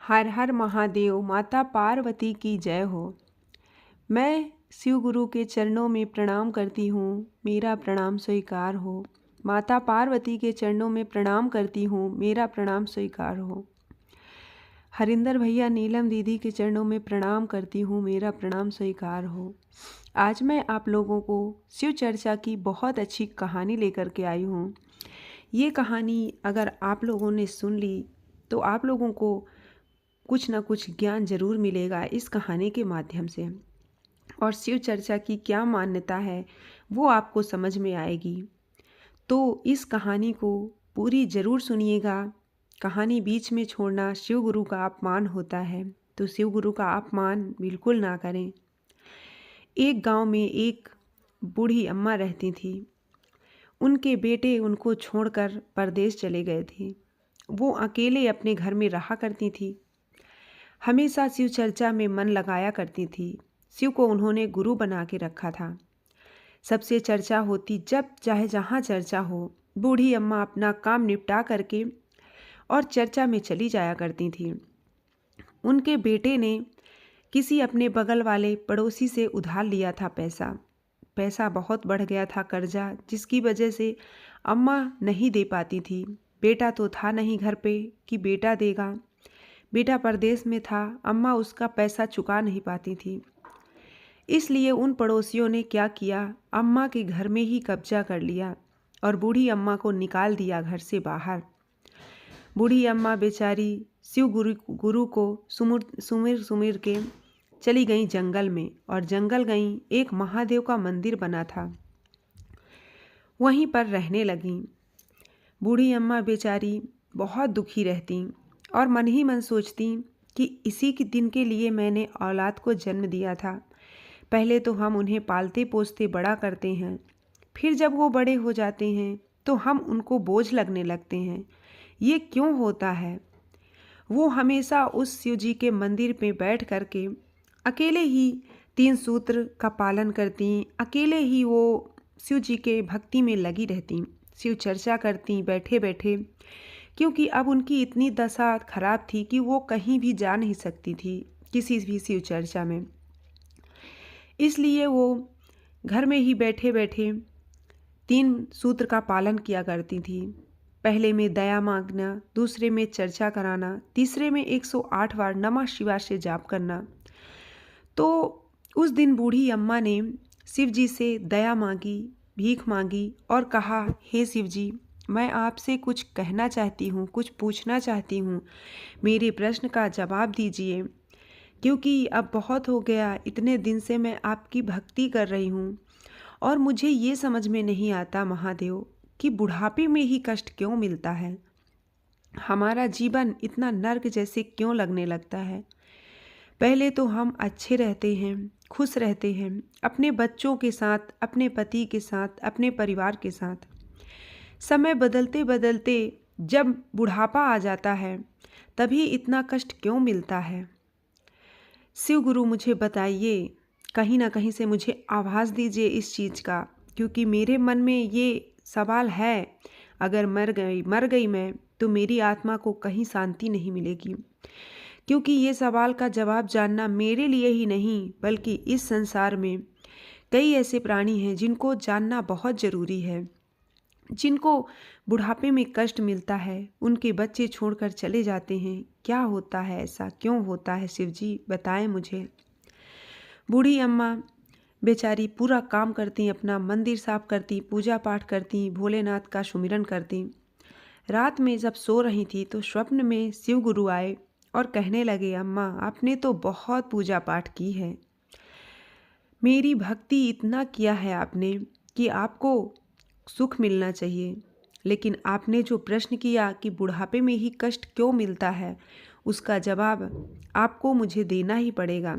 हर हर महादेव, माता पार्वती की जय हो। मैं शिव गुरु के चरणों में प्रणाम करती हूँ, मेरा प्रणाम स्वीकार हो। माता पार्वती के चरणों में प्रणाम करती हूँ, मेरा प्रणाम स्वीकार हो। हरिंदर भैया, नीलम दीदी के चरणों में प्रणाम करती हूँ, मेरा प्रणाम स्वीकार हो। आज मैं आप लोगों को शिव चर्चा की बहुत अच्छी कहानी लेकर के आई हूँ। ये कहानी अगर आप लोगों ने सुन ली तो आप लोगों को कुछ ना कुछ ज्ञान जरूर मिलेगा इस कहानी के माध्यम से, और शिव चर्चा की क्या मान्यता है वो आपको समझ में आएगी। तो इस कहानी को पूरी जरूर सुनिएगा। कहानी बीच में छोड़ना शिव गुरु का अपमान होता है, तो शिव गुरु का अपमान बिल्कुल ना करें। एक गांव में एक बूढ़ी अम्मा रहती थी। उनके बेटे उनको छोड़कर परदेश चले गए थे। वो अकेले अपने घर में रहा करती थी। हमेशा शिव चर्चा में मन लगाया करती थी। शिव को उन्होंने गुरु बना के रखा था। सबसे चर्चा होती, जब चाहे जहाँ चर्चा हो, बूढ़ी अम्मा अपना काम निपटा करके और चर्चा में चली जाया करती थी। उनके बेटे ने किसी अपने बगल वाले पड़ोसी से उधार लिया था पैसा बहुत बढ़ गया था कर्जा, जिसकी वजह से अम्मा नहीं दे पाती थी। बेटा तो था नहीं घर पे कि बेटा देगा। बेटा परदेश में था, अम्मा उसका पैसा चुका नहीं पाती थी। इसलिए उन पड़ोसियों ने क्या किया, अम्मा के घर में ही कब्जा कर लिया और बूढ़ी अम्मा को निकाल दिया घर से बाहर। बूढ़ी अम्मा बेचारी शिव गुरु को सुमिर सुमिर के चली गई जंगल में, और जंगल गई, एक महादेव का मंदिर बना था, वहीं पर रहने लगी। बूढ़ी अम्मा बेचारी बहुत दुखी रहती और मन ही मन सोचती कि इसी के दिन के लिए मैंने औलाद को जन्म दिया था। पहले तो हम उन्हें पालते पोसते बड़ा करते हैं, फिर जब वो बड़े हो जाते हैं तो हम उनको बोझ लगने लगते हैं। ये क्यों होता है? वो हमेशा उस शिव जी के मंदिर पे बैठ करके अकेले ही 3 सूत्र का पालन करती, अकेले ही वो शिव जी के भक्ति में लगी रहती, शिव चर्चा करती बैठे बैठे, क्योंकि अब उनकी इतनी दशा खराब थी कि वो कहीं भी जा नहीं सकती थी किसी भी शिव चर्चा में। इसलिए वो घर में ही बैठे बैठे 3 सूत्र का पालन किया करती थी। पहले में दया मांगना, दूसरे में चर्चा कराना, तीसरे में 108 बार नमः शिवाय से जाप करना। तो उस दिन बूढ़ी अम्मा ने शिव जी से दया मांगी, भीख मांगी और कहा, हे शिव जी, मैं आपसे कुछ कहना चाहती हूँ, कुछ पूछना चाहती हूँ, मेरे प्रश्न का जवाब दीजिए, क्योंकि अब बहुत हो गया, इतने दिन से मैं आपकी भक्ति कर रही हूँ और मुझे ये समझ में नहीं आता महादेव कि बुढ़ापे में ही कष्ट क्यों मिलता है। हमारा जीवन इतना नर्क जैसे क्यों लगने लगता है। पहले तो हम अच्छे रहते हैं, खुश रहते हैं, अपने बच्चों के साथ, अपने पति के साथ, अपने परिवार के साथ। समय बदलते बदलते जब बुढ़ापा आ जाता है तभी इतना कष्ट क्यों मिलता है। शिव गुरु मुझे बताइए, कहीं ना कहीं से मुझे आवाज़ दीजिए इस चीज़ का, क्योंकि मेरे मन में ये सवाल है। अगर मर गई मैं तो मेरी आत्मा को कहीं शांति नहीं मिलेगी, क्योंकि ये सवाल का जवाब जानना मेरे लिए ही नहीं बल्कि इस संसार में कई ऐसे प्राणी हैं जिनको जानना बहुत ज़रूरी है, जिनको बुढ़ापे में कष्ट मिलता है, उनके बच्चे छोड़कर चले जाते हैं। क्या होता है, ऐसा क्यों होता है? शिव जी बताएं मुझे। बूढ़ी अम्मा बेचारी पूरा काम करती, अपना मंदिर साफ करती, पूजा पाठ करती, भोलेनाथ का सुमिरन करती। रात में जब सो रही थी तो स्वप्न में शिव गुरु आए और कहने लगे, अम्मा आपने तो बहुत पूजा पाठ की है, मेरी भक्ति इतना किया है आपने कि आपको सुख मिलना चाहिए, लेकिन आपने जो प्रश्न किया कि बुढ़ापे में ही कष्ट क्यों मिलता है, उसका जवाब आपको मुझे देना ही पड़ेगा,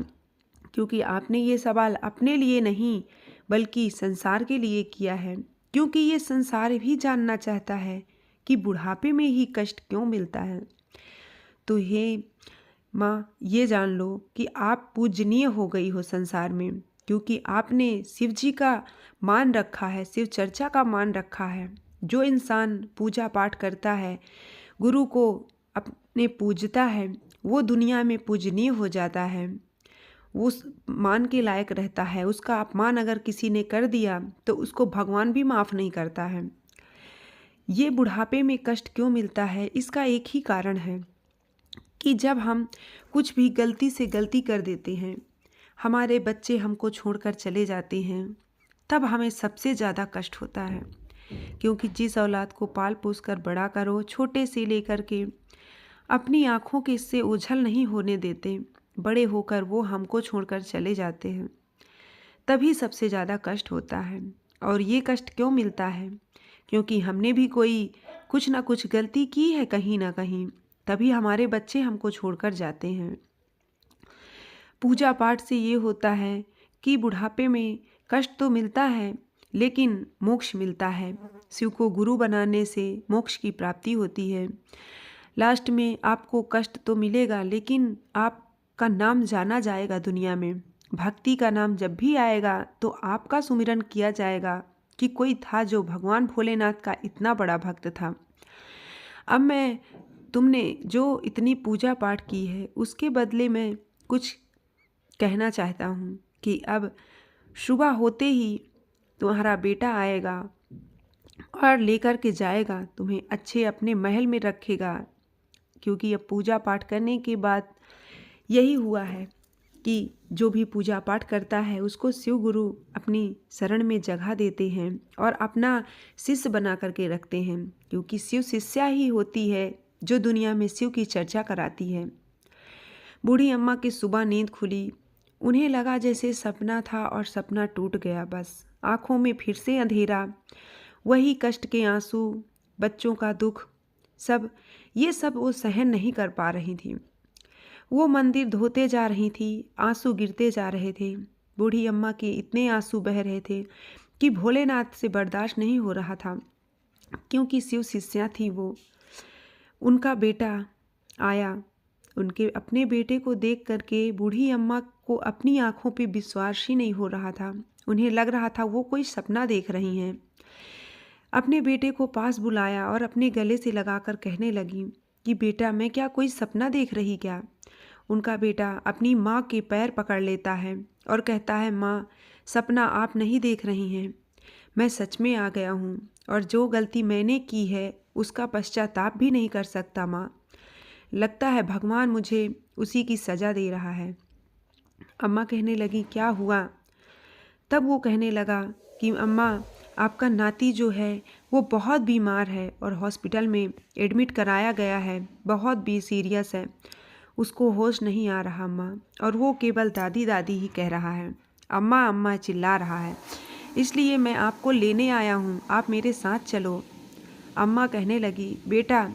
क्योंकि आपने ये सवाल अपने लिए नहीं बल्कि संसार के लिए किया है, क्योंकि ये संसार भी जानना चाहता है कि बुढ़ापे में ही कष्ट क्यों मिलता है। तो हे माँ, ये जान लो कि आप पूजनीय हो गई हो संसार में, क्योंकि आपने शिव जी का मान रखा है, शिव चर्चा का मान रखा है। जो इंसान पूजा पाठ करता है, गुरु को अपने पूजता है, वो दुनिया में पूजनीय हो जाता है, वो उस मान के लायक रहता है। उसका अपमान अगर किसी ने कर दिया तो उसको भगवान भी माफ़ नहीं करता है। ये बुढ़ापे में कष्ट क्यों मिलता है, इसका एक ही कारण है कि जब हम कुछ भी गलती से गलती कर देते हैं, हमारे बच्चे हमको छोड़कर चले जाते हैं, तब हमें सबसे ज़्यादा कष्ट होता है। क्योंकि जिस औलाद को पाल पोस कर बड़ा करो, छोटे से लेकर के अपनी आँखों के इससे ओझल नहीं होने देते, बड़े होकर वो हमको छोड़कर चले जाते हैं, तभी सबसे ज़्यादा कष्ट होता है। और ये कष्ट क्यों मिलता है? क्योंकि हमने भी कोई कुछ ना कुछ गलती की है कहीं ना कहीं, तभी हमारे बच्चे हमको छोड़कर जाते हैं। पूजा पाठ से ये होता है कि बुढ़ापे में कष्ट तो मिलता है, लेकिन मोक्ष मिलता है। शिव को गुरु बनाने से मोक्ष की प्राप्ति होती है। लास्ट में आपको कष्ट तो मिलेगा, लेकिन आपका नाम जाना जाएगा दुनिया में। भक्ति का नाम जब भी आएगा तो आपका सुमिरन किया जाएगा कि कोई था जो भगवान भोलेनाथ का इतना बड़ा भक्त था। अब मैं तुमने जो इतनी पूजा पाठ की है उसके बदले में कुछ कहना चाहता हूँ कि अब सुबह होते ही तुम्हारा बेटा आएगा और लेकर के जाएगा, तुम्हें अच्छे अपने महल में रखेगा। क्योंकि अब पूजा पाठ करने के बाद यही हुआ है कि जो भी पूजा पाठ करता है उसको शिव गुरु अपनी शरण में जगह देते हैं और अपना शिष्य बना करके रखते हैं। क्योंकि शिव शिष्या ही होती है जो दुनिया में शिव की चर्चा कराती है। बूढ़ी अम्मा की सुबह नींद खुली, उन्हें लगा जैसे सपना था और सपना टूट गया। बस आँखों में फिर से अंधेरा, वही कष्ट के आंसू, बच्चों का दुख, ये सब वो सहन नहीं कर पा रही थी। वो मंदिर धोते जा रही थी, आंसू गिरते जा रहे थे। बूढ़ी अम्मा के इतने आंसू बह रहे थे कि भोलेनाथ से बर्दाश्त नहीं हो रहा था। क्योंकि शिव शिष्या थी वो। उनका बेटा आया, उनके अपने बेटे को देख करके बूढ़ी अम्मा को अपनी आंखों पे विश्वास ही नहीं हो रहा था। उन्हें लग रहा था वो कोई सपना देख रही हैं। अपने बेटे को पास बुलाया और अपने गले से लगाकर कहने लगी कि बेटा, मैं क्या कोई सपना देख रही क्या? उनका बेटा अपनी माँ के पैर पकड़ लेता है और कहता है, माँ, सपना आप नहीं देख रही हैं, मैं सच में आ गया हूँ और जो गलती मैंने की है उसका पश्चाताप भी नहीं कर सकता माँ। लगता है भगवान मुझे उसी की सज़ा दे रहा है। अम्मा कहने लगी, क्या हुआ? तब वो कहने लगा कि अम्मा, आपका नाती जो है वो बहुत बीमार है और हॉस्पिटल में एडमिट कराया गया है, बहुत भी सीरियस है, उसको होश नहीं आ रहा अम्मा, और वो केवल दादी दादी ही कह रहा है, अम्मा अम्मा चिल्ला रहा है, इसलिए मैं आपको लेने आया हूँ, आप मेरे साथ चलो। अम्मा कहने लगी, बेटा,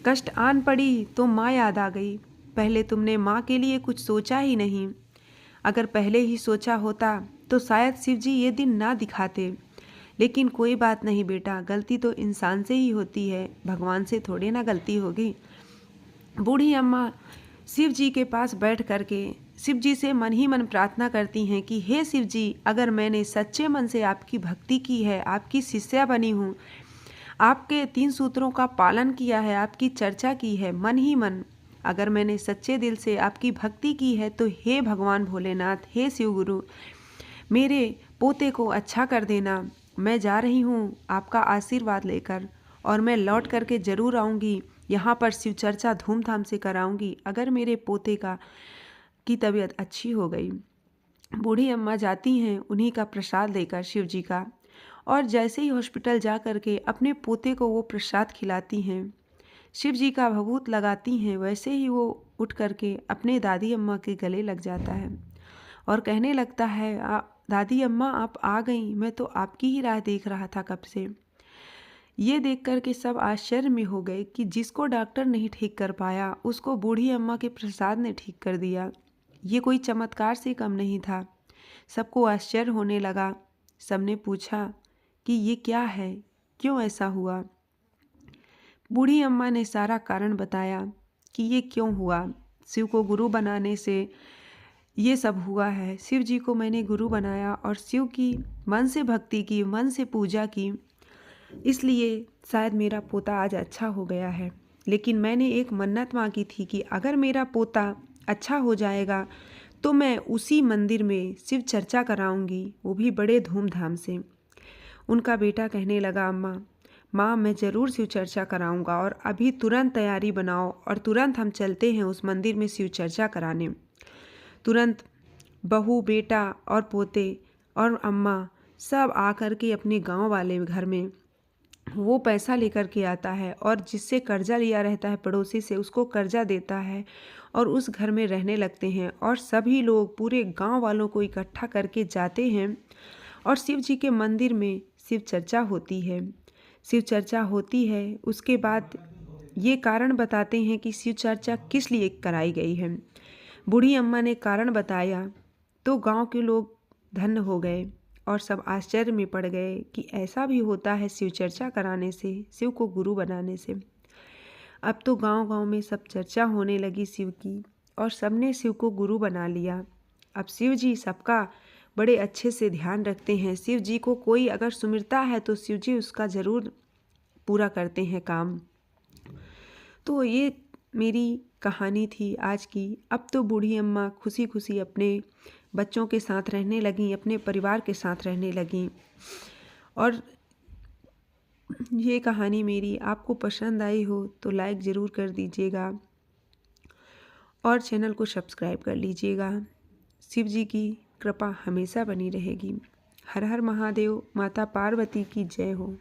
कष्ट आन पड़ी तो माँ याद आ गई। पहले तुमने माँ के लिए कुछ सोचा ही नहीं। अगर पहले ही सोचा होता तो शायद शिव जी ये दिन ना दिखाते। लेकिन कोई बात नहीं बेटा, गलती तो इंसान से ही होती है, भगवान से थोड़ी ना गलती होगी। बूढ़ी अम्मा शिव जी के पास बैठ करके शिव जी से मन ही मन प्रार्थना करती हैं कि हे शिव जी, अगर मैंने सच्चे मन से आपकी भक्ति की है, आपकी शिष्या बनी हूँ, आपके 3 सूत्रों का पालन किया है, आपकी चर्चा की है मन ही मन, अगर मैंने सच्चे दिल से आपकी भक्ति की है तो हे भगवान भोलेनाथ, हे शिव गुरु, मेरे पोते को अच्छा कर देना। मैं जा रही हूँ आपका आशीर्वाद लेकर और मैं लौट करके ज़रूर आऊँगी, यहाँ पर शिव चर्चा धूमधाम से कराऊँगी अगर मेरे पोते की तबीयत अच्छी हो गई। बूढ़ी अम्मा जाती हैं उन्हीं का प्रसाद लेकर शिव जी का, और जैसे ही हॉस्पिटल जा करके अपने पोते को वो प्रसाद खिलाती हैं, शिव जी का भभूत लगाती हैं, वैसे ही वो उठ करके अपने दादी अम्मा के गले लग जाता है और कहने लगता है, दादी अम्मा आप आ गई, मैं तो आपकी ही राह देख रहा था कब से। ये देख कर के सब आश्चर्य में हो गए कि जिसको डॉक्टर नहीं ठीक कर पाया उसको बूढ़ी अम्मा के प्रसाद ने ठीक कर दिया। ये कोई चमत्कार से कम नहीं था। सबको आश्चर्य होने लगा। सबने पूछा कि ये क्या है, क्यों ऐसा हुआ? बूढ़ी अम्मा ने सारा कारण बताया कि ये क्यों हुआ। शिव को गुरु बनाने से ये सब हुआ है। शिव जी को मैंने गुरु बनाया और शिव की मन से भक्ति की, मन से पूजा की, इसलिए शायद मेरा पोता आज अच्छा हो गया है। लेकिन मैंने एक मन्नत मांगी थी कि अगर मेरा पोता अच्छा हो जाएगा तो मैं उसी मंदिर में शिव चर्चा कराऊंगी, वो भी बड़े धूमधाम से। उनका बेटा कहने लगा, अम्मा माँ मैं ज़रूर शिव चर्चा कराऊंगा और अभी तुरंत तैयारी बनाओ और तुरंत हम चलते हैं उस मंदिर में शिव चर्चा कराने। तुरंत बहू, बेटा और पोते और अम्मा सब आकर के अपने गांव वाले घर में वो पैसा लेकर के आता है और जिससे कर्जा लिया रहता है पड़ोसी से, उसको कर्जा देता है और उस घर में रहने लगते हैं। और सभी लोग पूरे गांव वालों को इकट्ठा करके जाते हैं और शिव जी के मंदिर में शिव चर्चा होती है। शिव चर्चा होती है, उसके बाद ये कारण बताते हैं कि शिव चर्चा किस लिए कराई गई है। बूढ़ी अम्मा ने कारण बताया तो गांव के लोग धन्य हो गए और सब आश्चर्य में पड़ गए कि ऐसा भी होता है शिव चर्चा कराने से, शिव को गुरु बनाने से। अब तो गांव-गांव में सब चर्चा होने लगी शिव की और सबने शिव को गुरु बना लिया। अब शिव जी सबका बड़े अच्छे से ध्यान रखते हैं। शिव जी को कोई अगर सुमिरता है तो शिव जी उसका ज़रूर पूरा करते हैं काम। तो ये मेरी कहानी थी आज की। अब तो बूढ़ी अम्मा खुशी खुशी अपने बच्चों के साथ रहने लगीं, अपने परिवार के साथ रहने लगीं। और ये कहानी मेरी आपको पसंद आई हो तो लाइक ज़रूर कर दीजिएगा और चैनल को सब्सक्राइब कर लीजिएगा। शिव जी की कृपा हमेशा बनी रहेगी। हर हर महादेव। माता पार्वती की जय हो।